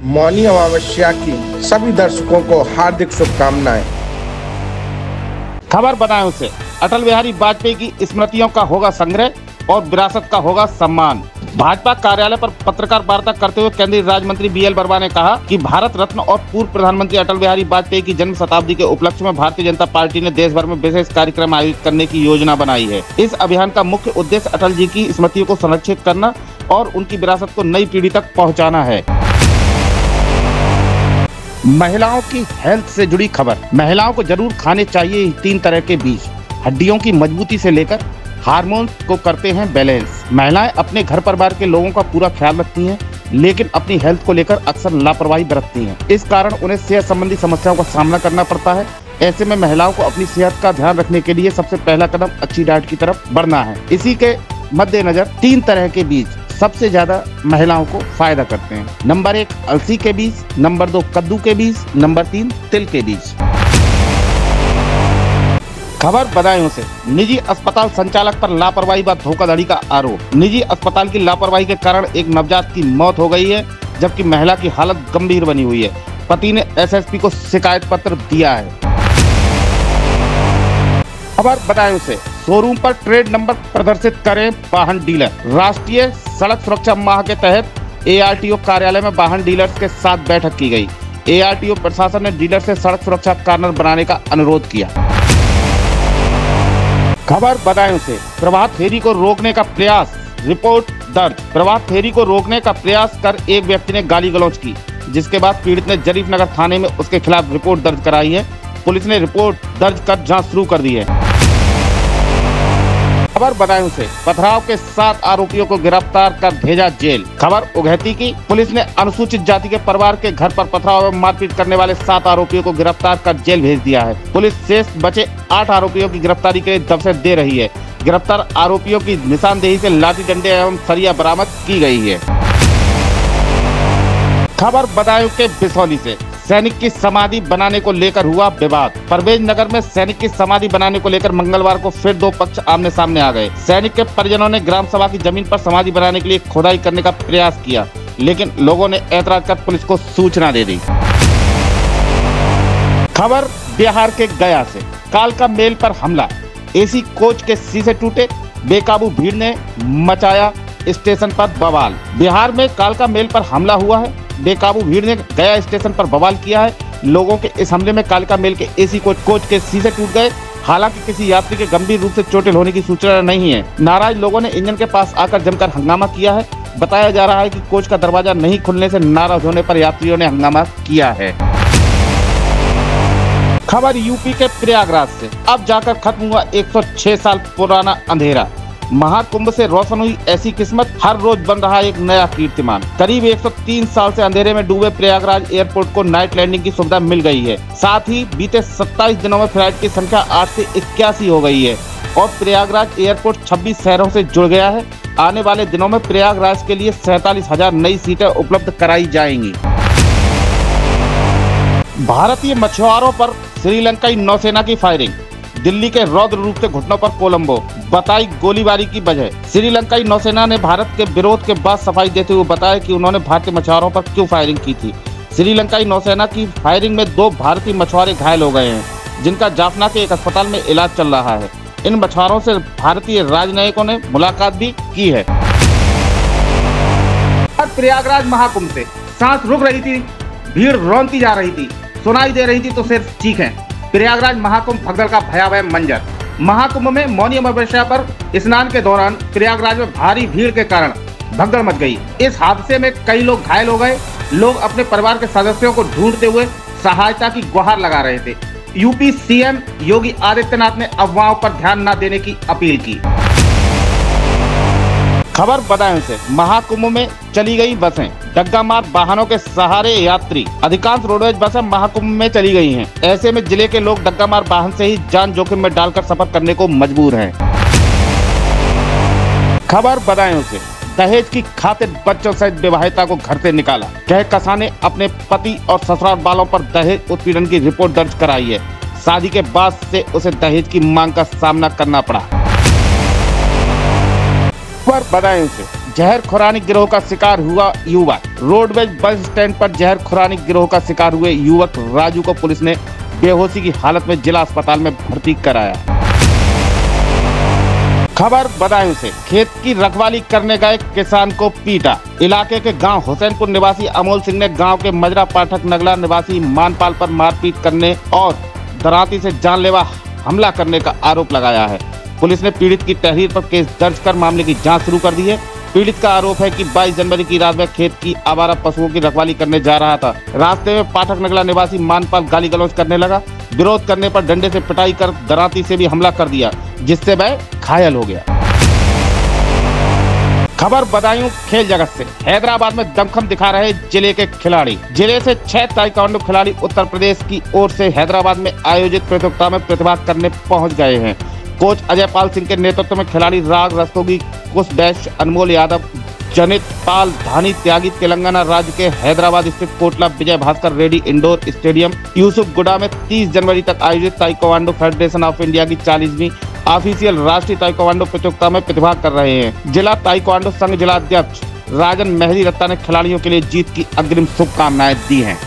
मौनी अमावस्या की सभी दर्शकों को हार्दिक शुभकामनाएं। खबर बनाएं उसे। अटल बिहारी वाजपेयी की स्मृतियों का होगा संग्रह और विरासत का होगा सम्मान। भाजपा कार्यालय पर पत्रकार वार्ता करते हुए केंद्रीय राज्य मंत्री BL वर्मा ने कहा कि भारत रत्न और पूर्व प्रधानमंत्री अटल बिहारी वाजपेयी की जन्म शताब्दी के उपलक्ष्य में भारतीय जनता पार्टी ने देश भर में विशेष कार्यक्रम आयोजित करने की योजना बनाई है। इस अभियान का मुख्य उद्देश्य अटल जी की स्मृतियों को संरक्षित करना और उनकी विरासत को नई पीढ़ी तक पहुँचाना है। महिलाओं की हेल्थ से जुड़ी खबर। महिलाओं को जरूर खाने चाहिए 3 तरह के बीज। हड्डियों की मजबूती से लेकर हार्मोन्स को करते हैं बैलेंस। महिलाएं अपने घर परिवार के लोगों का पूरा ख्याल रखती हैं, लेकिन अपनी हेल्थ को लेकर अक्सर लापरवाही बरतती हैं। इस कारण उन्हें सेहत संबंधी समस्याओं का सामना करना पड़ता है। ऐसे में महिलाओं को अपनी सेहत का ध्यान रखने के लिए सबसे पहला कदम अच्छी डाइट की तरफ बढ़ना है। इसी के मद्देनजर 3 तरह के बीज सबसे ज्यादा महिलाओं को फायदा करते हैं। नंबर 1 अलसी के बीज, नंबर 2 कद्दू के बीज, नंबर 3 तिल के बीज। खबर बदायूं से। निजी अस्पताल संचालक पर लापरवाही व धोखाधड़ी का आरोप। निजी अस्पताल की लापरवाही के कारण एक नवजात की मौत हो गई है, जबकि महिला की हालत गंभीर बनी हुई है। पति ने SSP को शिकायत पत्र दिया है। खबर बदायूं से। शोरूम पर ट्रेड नंबर प्रदर्शित करें वाहन डीलर। राष्ट्रीय सड़क सुरक्षा माह के तहत ARTO कार्यालय में वाहन डीलर्स के साथ बैठक की गई। ARTO प्रशासन ने डीलर से सड़क सुरक्षा कार्नर बनाने का अनुरोध किया। खबर बदायूं से। प्रभात फेरी को रोकने का प्रयास, रिपोर्ट दर्ज। प्रभात फेरी को रोकने का प्रयास कर एक व्यक्ति ने गाली गलौज की, जिसके बाद पीड़ित ने जरीफनगर थाने में उसके खिलाफ रिपोर्ट दर्ज कराई है। पुलिस ने रिपोर्ट दर्ज कर जांच शुरू कर दी है। खबर बदायूं से। पथराव के 7 आरोपियों को गिरफ्तार कर भेजा जेल। खबर उघैती की। पुलिस ने अनुसूचित जाति के परिवार के घर पर पथराव एवं मारपीट करने वाले 7 आरोपियों को गिरफ्तार कर जेल भेज दिया है। पुलिस शेष बचे 8 आरोपियों की गिरफ्तारी के लिए दस्तक दे रही है। गिरफ्तार आरोपियों की निशानदेही से लाठी डंडे एवं सरिया बरामद की गई है। खबर बदायूं के बिसौली से। सैनिक की समाधि बनाने को लेकर हुआ विवाद। परवेज नगर में सैनिक की समाधि बनाने को लेकर मंगलवार को फिर 2 पक्ष आमने सामने आ गए। सैनिक के परिजनों ने ग्राम सभा की जमीन पर समाधि बनाने के लिए खुदाई करने का प्रयास किया, लेकिन लोगों ने ऐतराज कर पुलिस को सूचना दे दी। खबर बिहार के गया से। कालका मेल पर हमला। AC कोच के शीशे टूटे। बेकाबू भीड़ ने मचाया स्टेशन पर बवाल। बिहार में कालका मेल पर हमला हुआ है। बेकाबू भीड़ ने गया स्टेशन पर बवाल किया है। लोगों के इस हमले में कालका मेल के AC कोच के शीशे टूट गए। हालांकि किसी यात्री के गंभीर रूप से चोटिल होने की सूचना नहीं है। नाराज लोगों ने इंजन के पास आकर जमकर हंगामा किया है। बताया जा रहा है कि कोच का दरवाजा नहीं खुलने से नाराज होने पर यात्रियों ने हंगामा किया है। खबर यूपी के प्रयागराज से। अब जाकर खत्म हुआ 106 साल पुराना अंधेरा। महाकुंभ से रोशन हुई ऐसी किस्मत, हर रोज बन रहा एक नया कीर्तिमान। करीब 103 साल से अंधेरे में डूबे प्रयागराज एयरपोर्ट को नाइट लैंडिंग की सुविधा मिल गई है। साथ ही बीते 27 दिनों में फ्लाइट की संख्या 8 से 81 हो गई है और प्रयागराज एयरपोर्ट 26 शहरों से जुड़ गया है। आने वाले दिनों में प्रयागराज के लिए 47,000 नई सीटें उपलब्ध कराई जाएंगी। भारतीय मछुआरों पर श्रीलंकाई नौसेना की फायरिंग। दिल्ली के रौद्र रूप से घुटनों पर कोलंबो, बताई गोलीबारी की वजह। श्रीलंकाई नौसेना ने भारत के विरोध के बाद सफाई देते हुए बताया कि उन्होंने भारतीय मछुआरों पर क्यों फायरिंग की थी। श्रीलंकाई नौसेना की फायरिंग में 2 भारतीय मछुआरे घायल हो गए हैं, जिनका जाफना के एक अस्पताल में इलाज चल रहा है। इन मछुआरों से भारतीय राजनयिकों ने मुलाकात भी की है। प्रयागराज महाकुंभ से सांस रुक रही थी, भीड़ रौंदती जा रही थी, सुनाई दे रही थी तो सिर्फ चीखें। प्रयागराज महाकुंभ भगदड़ का भयावह मंजर। महाकुंभ में मौनी अमावस्या पर स्नान के दौरान प्रयागराज में भारी भीड़ के कारण भगदड़ मच गई। इस हादसे में कई लोग घायल हो गए। लोग अपने परिवार के सदस्यों को ढूंढते हुए सहायता की गुहार लगा रहे थे। यूपी CM योगी आदित्यनाथ ने अफवाहों पर ध्यान न देने की अपील की। खबर बदायूं से। महाकुंभ में चली गई बसें। डग्गा मार वाहनों के सहारे यात्री। अधिकांश रोडवेज बसें महाकुंभ में चली गई हैं। ऐसे में जिले के लोग डग्गा मार वाहन से ही जान जोखिम में डालकर सफर करने को मजबूर हैं। खबर बदायूं से। दहेज की खातिर बच्चों सहित विवाहिता को घर से निकाला। कहकशां ने अपने पति और ससुराल वालों पर दहेज उत्पीड़न की रिपोर्ट दर्ज कराई है। शादी के बाद से उसे दहेज की मांग का सामना करना पड़ा। खबर बदायूं से। जहर खुरानी गिरोह का शिकार हुआ युवक। रोडवेज बस स्टैंड पर जहर खुरानी गिरोह का शिकार हुए युवक राजू को पुलिस ने बेहोशी की हालत में जिला अस्पताल में भर्ती कराया। खबर बदायूं से, खेत की रखवाली करने गए किसान को पीटा। इलाके के गांव हुसैनपुर निवासी अमोल सिंह ने गांव के मजरा पाठक नगला निवासी मानपाल पर मारपीट करने और दराती से जानलेवा हमला करने का आरोप लगाया है। पुलिस ने पीड़ित की तहरीर पर केस दर्ज कर मामले की जांच शुरू कर दी है। पीड़ित का आरोप है कि 22 जनवरी की रात में खेत की आवारा पशुओं की रखवाली करने जा रहा था। रास्ते में पाठक नगला निवासी मानपाल गाली गलौज करने लगा। विरोध करने पर डंडे से पिटाई कर दराती से भी हमला कर दिया, जिससे वह घायल हो गया। खबर बदायूं खेल जगत से, हैदराबाद में दमखम दिखा रहे जिले के खिलाड़ी। जिले से 6 ताइक्वांडो खिलाड़ी उत्तर प्रदेश की ओर से हैदराबाद में आयोजित प्रतियोगिता में प्रतिभाग करने पहुंच गए हैं। कोच अजय पाल सिंह के नेतृत्व में खिलाड़ी राग रस्तोगी, कुश डैश, अनमोल यादव, जनित पाल, धानी त्यागी तेलंगाना राज्य के हैदराबाद स्थित कोटला विजय भास्कर रेड्डी इंडोर स्टेडियम यूसुफ गुडा में 30 जनवरी तक आयोजित ताइक्वांडो फेडरेशन ऑफ इंडिया की 40वीं ऑफिशियल राष्ट्रीय ताइक्वांडो प्रतियोगिता में प्रतिभाग कर रहे हैं। जिला ताइक्वांडो संघ जिला अध्यक्ष राजन मेहदी रत्ता ने खिलाड़ियों के लिए जीत की अग्रिम शुभकामनाएं दी हैं।